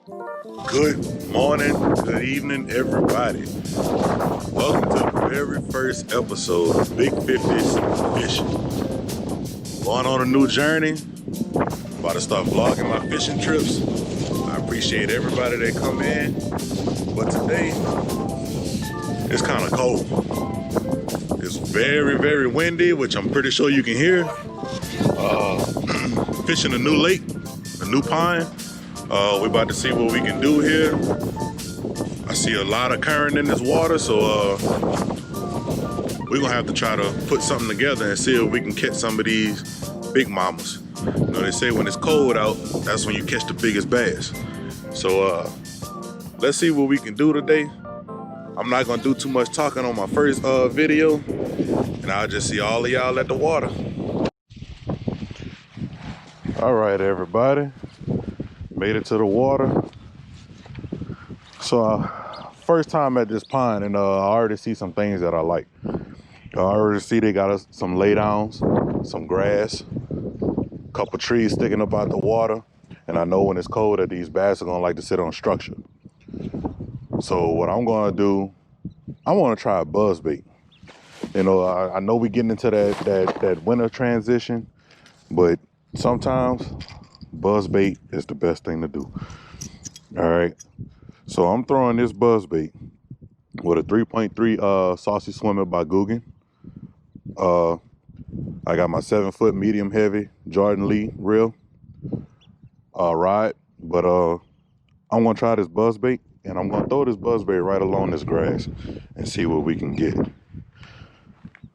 Good morning, good evening, everybody. Welcome to the very first episode of Big 50s Fishing. Going on a new journey. About to start vlogging my fishing trips. I appreciate everybody that come in. But today, it's kind of cold. It's very, very windy, which I'm pretty sure you can hear. Fishing a new lake, a new pond. We're about to see what we can do here. I see a lot of current in this water, so we're gonna have to try to put something together and see if we can catch some of these big mamas. You know, they say when it's cold out, that's when you catch the biggest bass. So let's see what we can do today. I'm not gonna do too much talking on my first video, and I'll just see all of y'all at the water. All right, everybody, made it to the water. So first time at this pond, and I already see some things that I like. I already see they got some laydowns, some grass, a couple trees sticking up out the water, and I know when it's cold that these bass are gonna like to sit on structure. So what I'm gonna do, I want to try a buzz bait. You know, I know we're getting into that winter transition, but sometimes buzz bait is the best thing to do. All right, so I'm throwing this buzz bait with a 3.3 Saucy Swimmer by Googan. I got my 7-foot medium heavy Jordan Lee reel rod, but I'm gonna try this buzz bait, and I'm gonna throw this buzz bait right along this grass and see what we can get.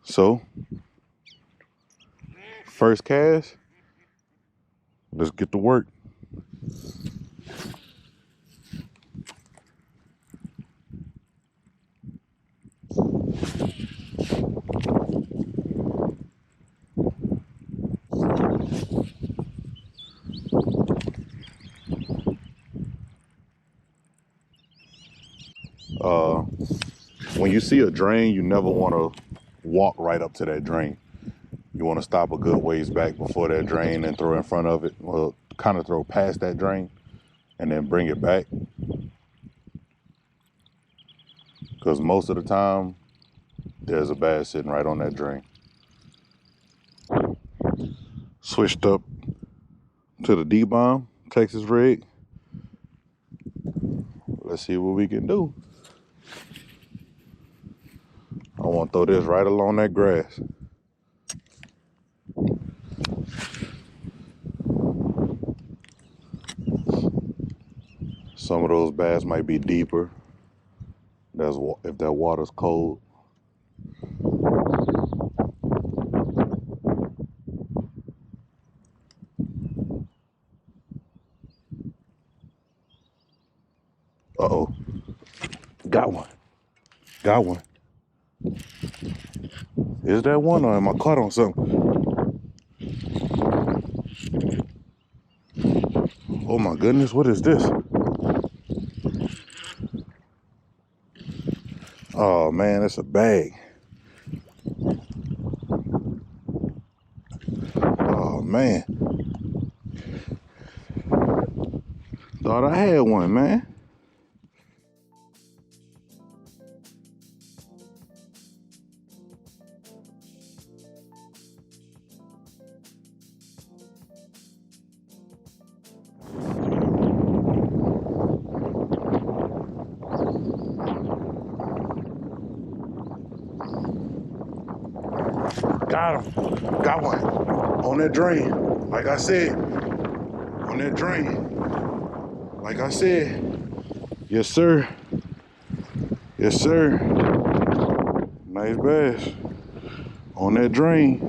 So first cast, let's get to work. When you see a drain, you never want to walk right up to that drain. You want to stop a good ways back before that drain and throw in front of it. Well, kind of throw past that drain and then bring it back. Because most of the time, there's a bass sitting right on that drain. Switched up to the D-Bomb Texas rig. Let's see what we can do. I want to throw this right along that grass. Some of those bass might be deeper. If that water's cold. Uh-oh. Got one. Got one. Is that one, or am I caught on something? Oh my goodness, what is this? Oh man, it's a bag. Oh man. Thought I had one, man. Got him. Got one. On that drain. Like I said. On that drain. Like I said. Yes, sir. Yes, sir. Nice bass. On that drain.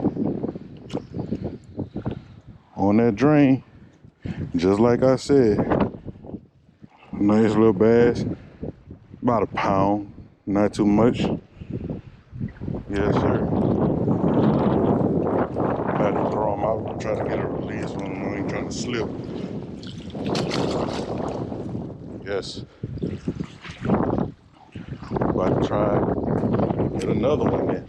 On that drain. Just like I said. Nice little bass. About a pound. Not too much. Yes, sir. I had to throw him out, try to get a release when I ain't trying to slip. Yes. About to try get another one in.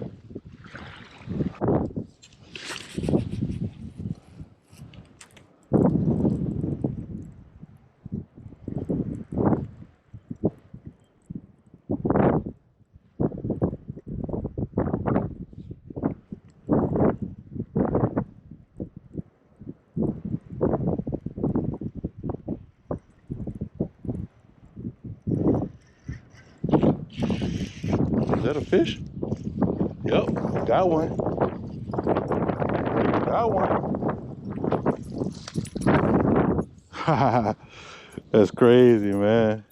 that a fish? Yep, got one. Got one. That's crazy, man.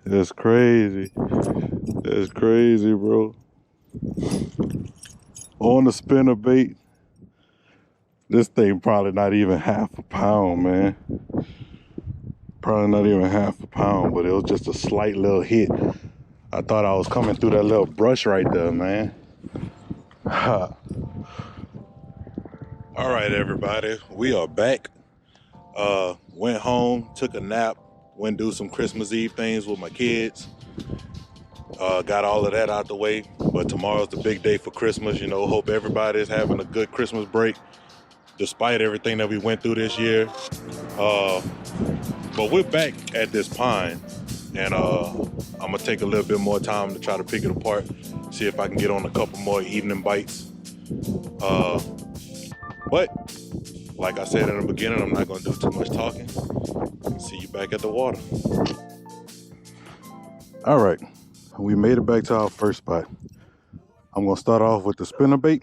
That's crazy. That's crazy, bro. On the spinner bait. This thing probably not even half a pound, man. Probably not even half a pound, but it was just a slight little hit. I thought I was coming through that little brush right there, man. All right, everybody, we are back. Went home, took a nap, went do some Christmas Eve things with my kids. Got all of that out the way, but tomorrow's the big day for Christmas. You know, hope everybody's having a good Christmas break, despite everything that we went through this year. But we're back at this pond, and I'm gonna take a little bit more time to try to pick it apart, see if I can get on a couple more evening bites. But like I said in the beginning, I'm not gonna do too much talking. See you back at the water. All right, we made it back to our first spot. I'm gonna start off with the spinnerbait,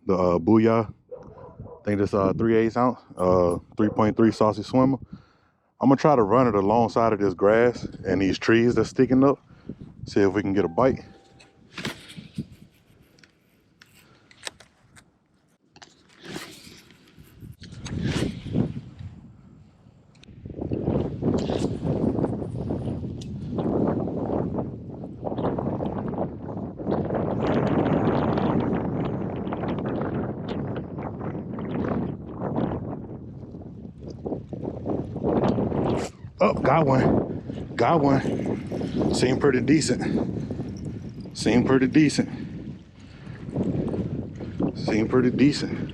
the Booyah. I think this 3/8 ounce, 3.3 saucy swimmer. I'm gonna try to run it alongside of this grass and these trees that's sticking up. See if we can get a bite. Oh, got one. Got one. Seemed pretty decent. Seemed pretty decent. Seemed pretty decent.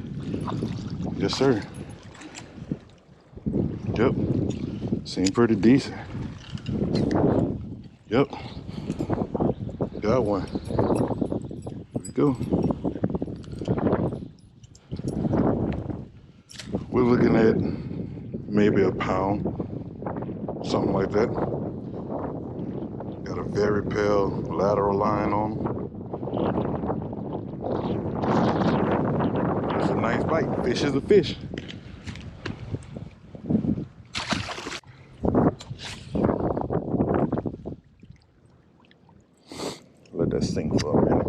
Yes, sir. Yep. Seemed pretty decent. Yep. Got one. There we go. We're looking at maybe a pound, something like that. Got a very pale lateral line on them. It's a nice bite. Fish is a fish. Let that sink for a minute.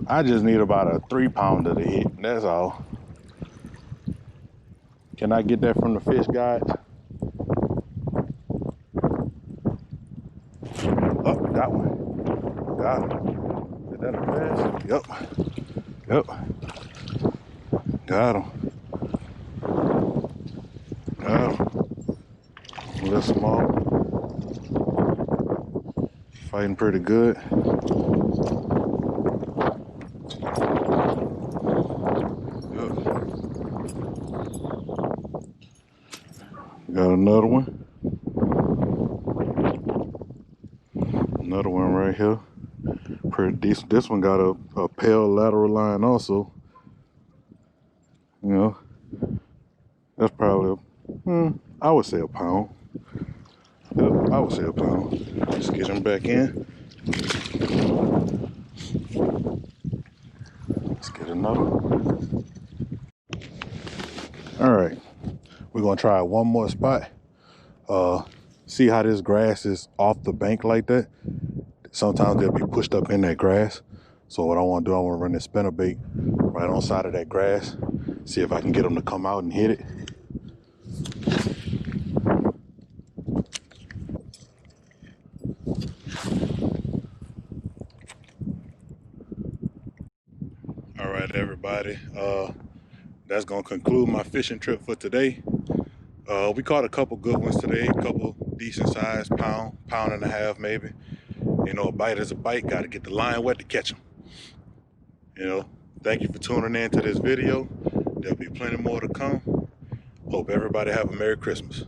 I just need about a 3-pounder to hit, that's all. Can I get that from the fish guide? Oh, got one. Got him. Is that a bass? Yep. Yep. Got him. Got him. A little small. Fighting pretty good. Got another one. Another one right here. Pretty decent. This one got a pale lateral line also. You know, that's probably, I would say a pound. Yep, I would say a pound. Let's get him back in. Let's get another one. All right. We're gonna try one more spot. See how this grass is off the bank like that? Sometimes they'll be pushed up in that grass. So what I wanna do, I wanna run this spinnerbait right on side of that grass. See if I can get them to come out and hit it. All right, everybody. That's gonna conclude my fishing trip for today. We caught a couple good ones today, a couple decent sized pound and a half maybe. You know, a bite is a bite, gotta get the line wet to catch them. You know, thank you for tuning in to this video. There'll be plenty more to come. Hope everybody have a Merry Christmas.